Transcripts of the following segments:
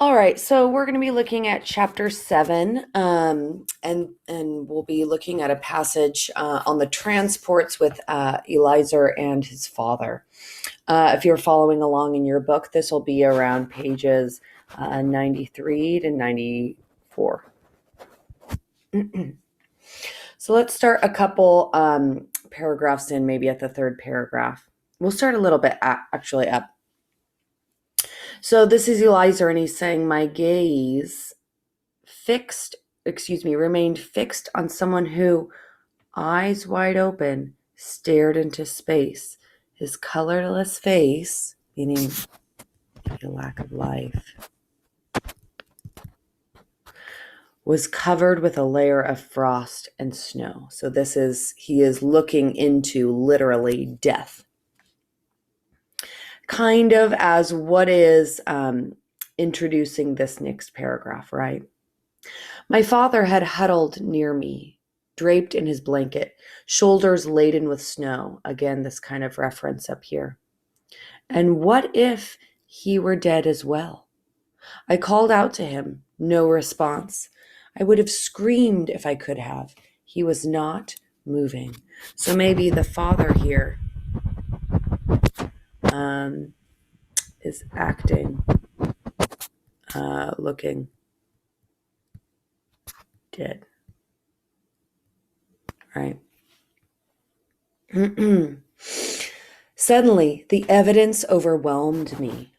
All right, so we're going to be looking at chapter 7, and we'll be looking at a passage on the transports with Eliezer and his father. If you're following along in your book, this will be around pages 93 to 94. So let's start a couple paragraphs in, maybe at the third paragraph. We'll start a little bit actually up. So this is Eliezer, and he's saying, my gaze remained fixed on someone who, eyes wide open, stared into space. His colorless face, meaning a lack of life, was covered with a layer of frost and snow. So he is looking into literally death. Kind of as what is introducing this next paragraph, right? My father had huddled near me, draped in his blanket, shoulders laden with snow. Again, this kind of reference up here. And what if he were dead as well? I called out to him, no response. I would have screamed if I could have. He was not moving. So maybe the father here is acting, looking dead. Right? Suddenly, the evidence overwhelmed me.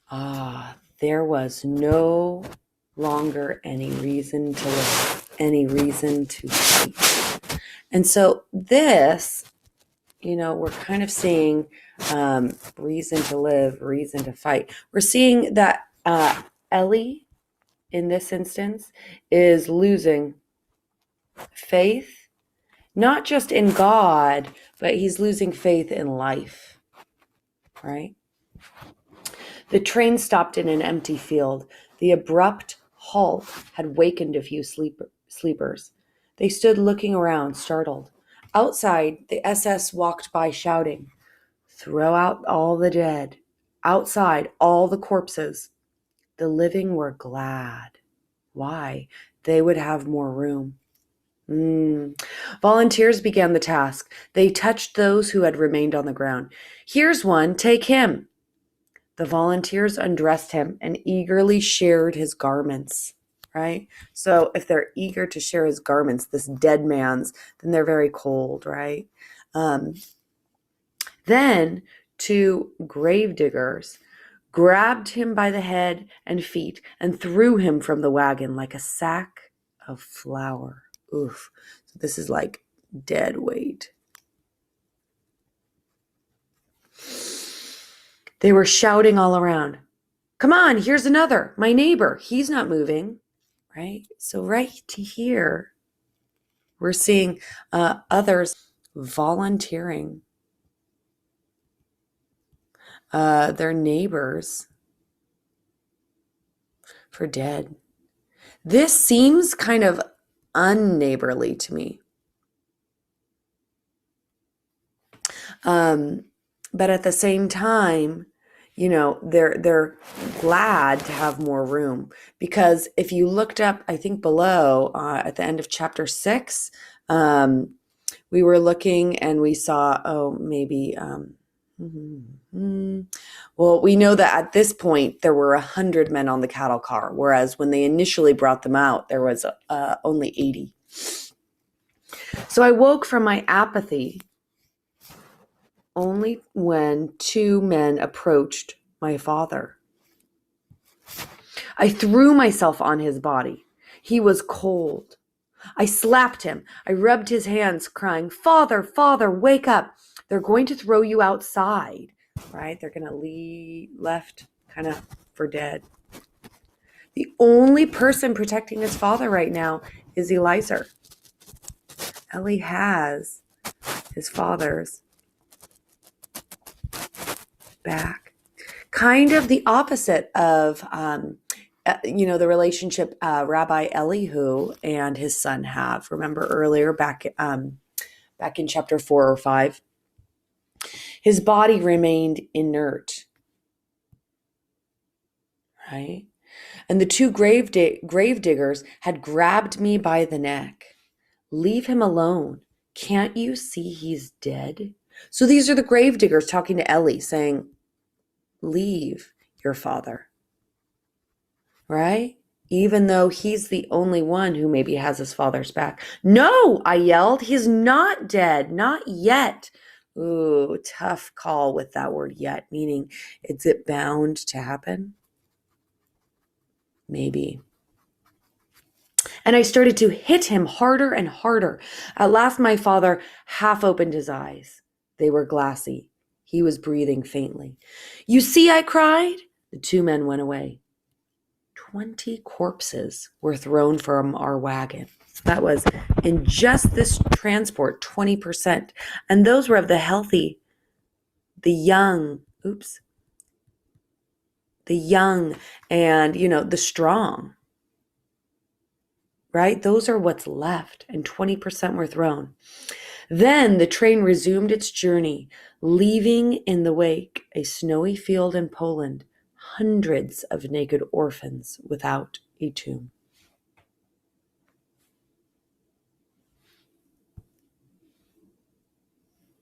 There was no longer any reason to live, any reason to fight. And so this, we're kind of seeing reason to live, reason to fight. We're seeing that Ellie, in this instance, is losing faith, not just in God, but he's losing faith in life, right? The train stopped in an empty field. The abrupt halt had wakened a few sleepers. They stood looking around, startled. Outside, the SS walked by shouting, "Throw out all the dead. Outside, all the corpses." The living were glad. Why? They would have more room. Volunteers began the task. They touched those who had remained on the ground. "Here's one, take him." The volunteers undressed him and eagerly shared his garments, right? So if they're eager to share his garments, this dead man's, then they're very cold, right? Then two gravediggers grabbed him by the head and feet and threw him from the wagon like a sack of flour. Oof. So this is like dead weight. They were shouting all around, "Come on, here's another. My neighbor, he's not moving," right? So right here, we're seeing others volunteering their neighbors for dead. This seems kind of unneighborly to me. But at the same time, they're glad to have more room, because if you looked up, I think below at the end of chapter 6, we were looking and we saw, well, we know that at this point there were 100 men on the cattle car, whereas when they initially brought them out, there was only 80. So I woke from my apathy only when two men approached my father. I threw myself on his body. He was cold. I slapped him. I rubbed his hands, crying, "Father, Father, wake up. They're going to throw you outside," right? They're going to leave left kind of for dead. The only person protecting his father right now is Eliezer. Ellie has his father's back. Kind of the opposite of, the relationship Rabbi Elihu and his son have. Remember earlier back in chapter 4 or 5, his body remained inert, right? And the two grave diggers had grabbed me by the neck. Leave him alone. Can't you see he's dead? So these are the grave diggers talking to Ellie, saying, leave your father, right? Even though he's the only one who maybe has his father's back. No, I yelled, he's not dead, not yet. Ooh, tough call with that word yet, meaning is it bound to happen? Maybe. And I started to hit him harder and harder. At last, my father half opened his eyes. They were glassy. He was breathing faintly. You see, I cried. The two men went away. 20 corpses were thrown from our wagon. That was in just this transport, 20%. And those were of the healthy, the young, and, the strong, right? Those are what's left, and 20% were thrown. Then the train resumed its journey, leaving in the wake a snowy field in Poland, hundreds of naked orphans without a tomb.